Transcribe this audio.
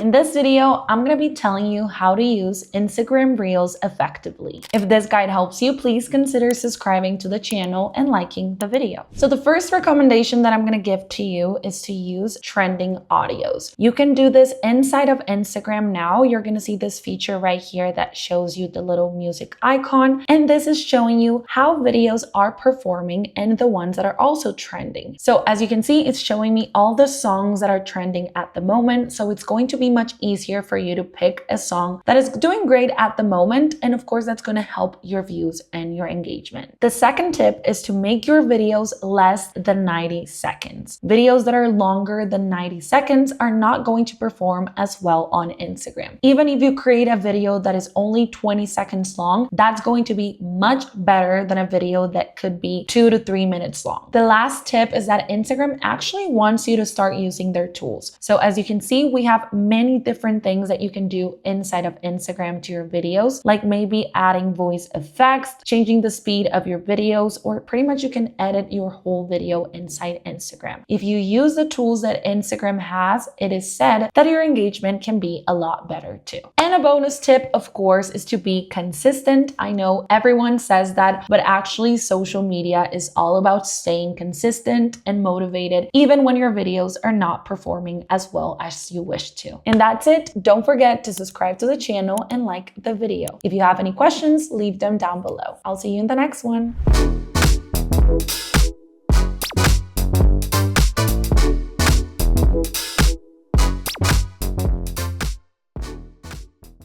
In this video, I'm gonna be telling you how to use Instagram Reels effectively. If this guide helps you, please consider subscribing to the channel and liking the video. So the first recommendation that I'm gonna give to you is to use trending audios. You can do this inside of Instagram now. You're gonna see this feature right here that shows you the little music icon, and this is showing you how videos are performing and the ones that are also trending. So as you can see, it's showing me all the songs that are trending at the moment. So it's going to be much easier for you to pick a song that is doing great at the moment. And of course, that's going to help your views and your engagement. The second tip is to make your videos less than 90 seconds. Videos that are longer than 90 seconds are not going to perform as well on Instagram. Even if you create a video that is only 20 seconds long, that's going to be much better than a video that could be 2 to 3 minutes long. The last tip is that Instagram actually wants you to start using their tools. So as you can see, we have many different things that you can do inside of Instagram to your videos, like maybe adding voice effects, changing the speed of your videos, or pretty much you can edit your whole video inside Instagram. If you use the tools that Instagram has, it is said that your engagement can be a lot better too. And a bonus tip, of course, is to be consistent. I know everyone says that, but actually social media is all about staying consistent and motivated, even when your videos are not performing as well as you wish to. And that's it. Don't forget to subscribe to the channel and like the video. If you have any questions, leave them down below. I'll see you in the next one.